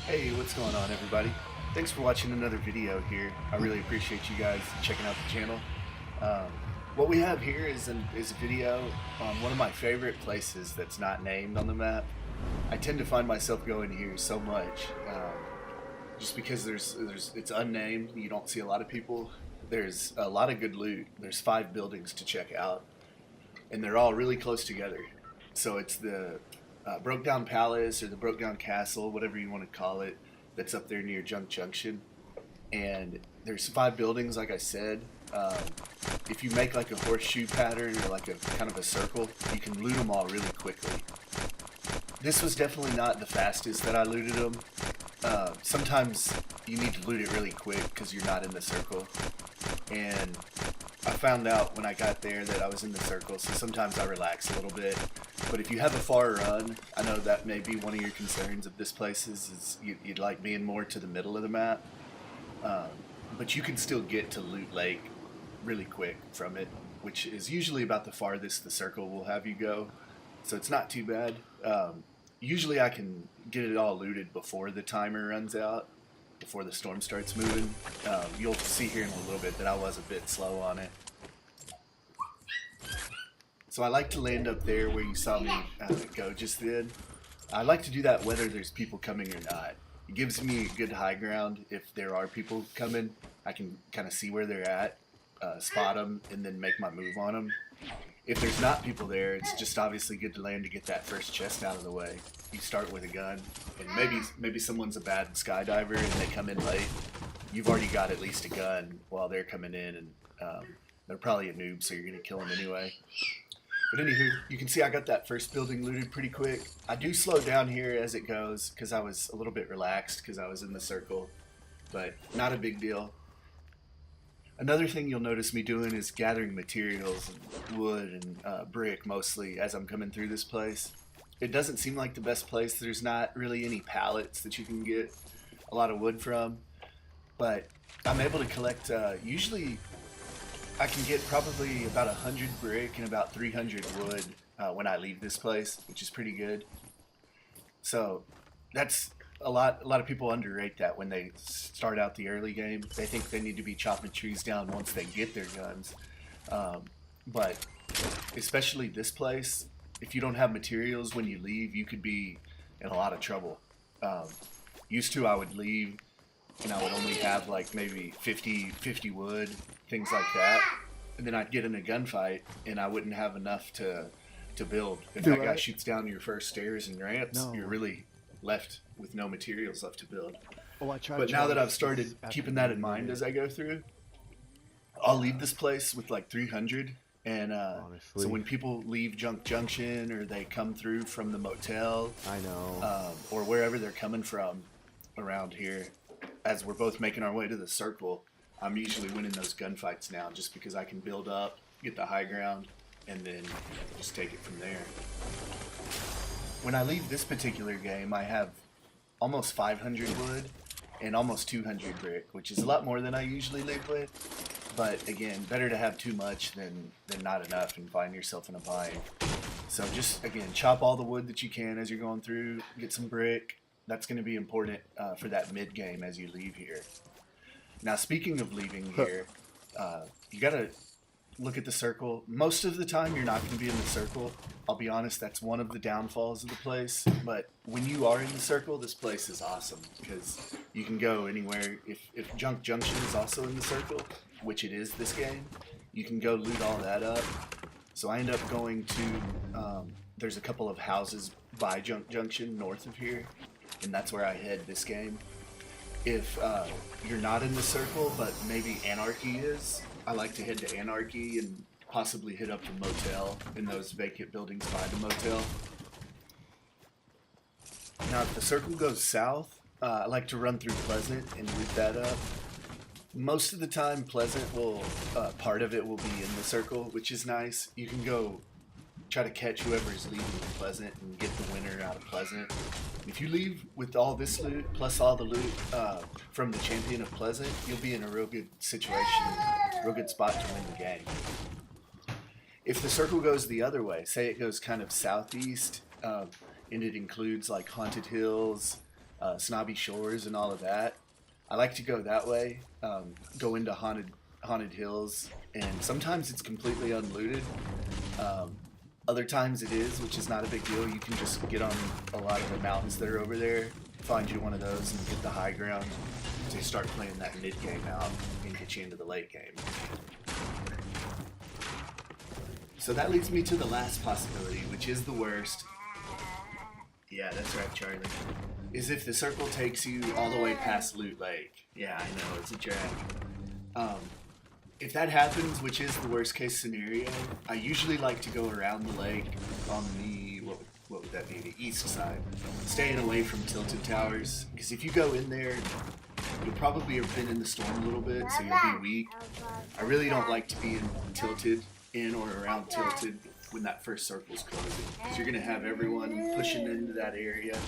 Hey, what's going on, everybody? Thanks for watching another video here. I really appreciate you guys checking out the channel. Um, what we have here is a video on one of my favorite places that's not named on the map. I tend to find myself going here so much, just because it's unnamed. You don't see a lot of people. There's a lot of good loot. There's 5 buildings to check out, and they're all really close together. So it's the Broke Down Palace or the Broke Down Castle, whatever you want to call it, that's up there near Junk Junction. And there's 5 buildings, like I said. Um, if you make like a horseshoe pattern or like a kind of a circle, you can loot them all really quickly. This was definitely not the fastest that I looted them. Sometimes you need to loot it really quick because you're not in the circle. And I found out when I got there that I was in the circle, so sometimes I relax a little bit. But if you have a far run, I know that may be one of your concerns of this place is you'd like being more to the middle of the map. Um, but you can still get to Loot Lake really quick from it, which is usually about the farthest the circle will have you go. So it's not too bad. Usually I can get it all looted before the timer runs out, before the storm starts moving. You'll see here in a little bit that I was a bit slow on it. So I like to land up there where you saw me go just then. I like to do that whether there's people coming or not. It gives me a good high ground. If there are people coming, I can kind of see where they're at, spot them, and then make my move on them. If there's not people there, it's just obviously good to land to get that first chest out of the way. You start with a gun, and maybe someone's a bad skydiver and they come in late. You've already got at least a gun while they're coming in, and they're probably a noob, so you're gonna kill them anyway. But anywho, you can see I got that first building looted pretty quick. I do slow down here as it goes because I was a little bit relaxed because I was in the circle, but not a big deal. Another thing you'll notice me doing is gathering materials, and wood and brick mostly as I'm coming through this place. It doesn't seem like the best place. There's not really any pallets that you can get a lot of wood from, but I'm able to collect, usually I can get probably about 100 brick and about 300 wood when I leave this place, which is pretty good. So that's a lot. A lot of people underrate that when they start out the early game. They think they need to be chopping trees down once they get their guns. But especially this place, if you don't have materials when you leave, you could be in a lot of trouble. Used to, I would leave and I would only have like maybe 50 wood, things like that. And then I'd get in a gunfight and I wouldn't have enough to build. If that guy shoots down your first stairs and ramps, you're really left with no materials left to build. But now that I've started keeping that in mind as I go through, I'll leave this place with like 300. And so when people leave Junk Junction or they come through from the motel, I know, or wherever they're coming from around here, as we're both making our way to the circle, I'm usually winning those gunfights now just because I can build up, get the high ground, and then just take it from there. When I leave this particular game, I have almost 500 wood and almost 200 brick, which is a lot more than I usually leave with. But again, better to have too much than not enough and find yourself in a bind. So just, again, chop all the wood that you can as you're going through, get some brick. That's going to be important for that mid game as you leave here. Now, speaking of leaving here, you got to look at the circle. Most of the time, you're not going to be in the circle. I'll be honest, that's one of the downfalls of the place. But when you are in the circle, this place is awesome because you can go anywhere. If Junk Junction is also in the circle, which it is this game, you can go loot all that up. So I end up going to, there's a couple of houses by Junk Junction north of here, and that's where I head this game. If you're not in the circle, but maybe Anarchy is, I like to head to Anarchy and possibly hit up the motel in those vacant buildings by the motel. Now, if the circle goes south, I like to run through Pleasant and loot that up. Most of the time, Pleasant will, part of it will be in the circle, which is nice. You can go try to catch whoever is leaving Pleasant and get the winner out of Pleasant. If you leave with all this loot, plus all the loot from the champion of Pleasant, you'll be in a real good situation, real good spot to win the game. If the circle goes the other way, say it goes kind of southeast, and it includes like Haunted Hills, Snobby Shores and all of that. I like to go that way, go into haunted hills, and sometimes it's completely unlooted. Um, Other times it is, which is not a big deal. You can just get on a lot of the mountains that are over there, find you one of those, and get the high ground to start playing that mid game out and get you into the late game. So that leads me to the last possibility, which is the worst. Yeah, that's right, Charlie. Is if the circle takes you all the way past Loot Lake. Yeah, I know, it's a drag. Um, if that happens, which is the worst case scenario, I usually like to go around the lake on the, what would that be, the east side, staying away from Tilted Towers, because if you go in there, you'll probably have been in the storm a little bit, so you'll be weak. I really don't like to be in or around Tilted when that first circle's closing, because you're going to have everyone pushing into that area.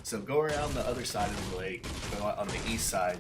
So go around the other side of the lake, go on the east side,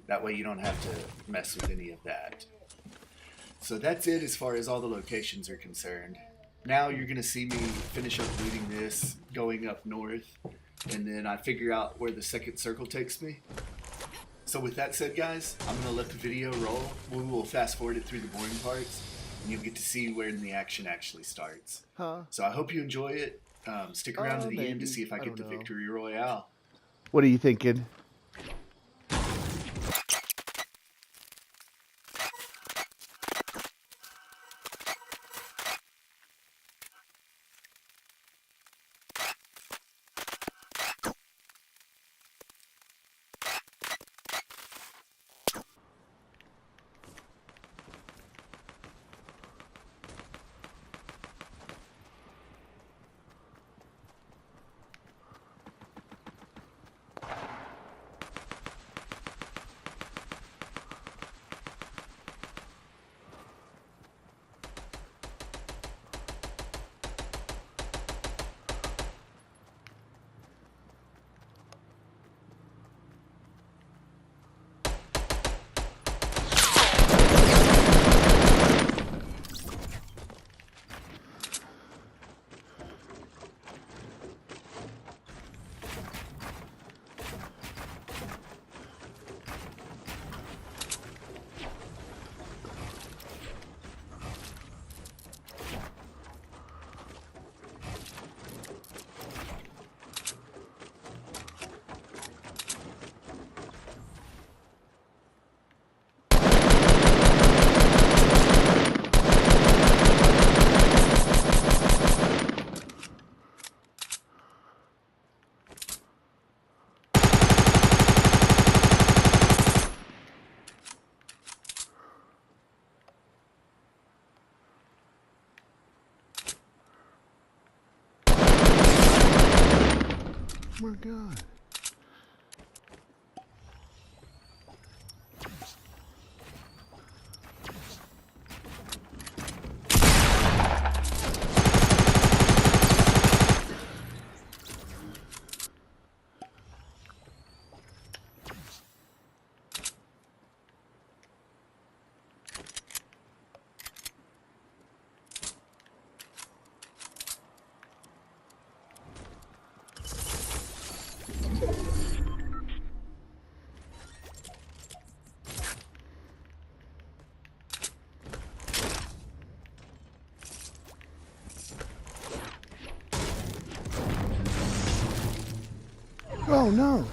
that way you don't have to mess with any of that. So that's it as far as all the locations are concerned. Now you're going to see me finish up looting this, going up north, and then I figure out where the second circle takes me. So with that said, guys, I'm going to let the video roll. We will fast forward it through the boring parts, and you'll get to see where the action actually starts. So I hope you enjoy it. Stick around to the end to see if I get the victory royale. What are you thinking? Oh my God. Oh no.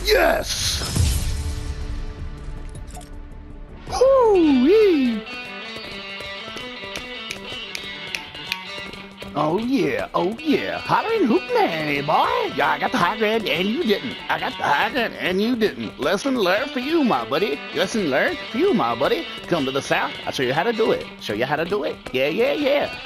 Yes! Woo-wee! Oh yeah, hollering hootenanny, boy. Yeah, I got the high ground and you didn't. I got the high ground and you didn't. Lesson learned for you, my buddy. Lesson learned for you, my buddy. Come to the south, I'll show you how to do it. Show you how to do it. Yeah.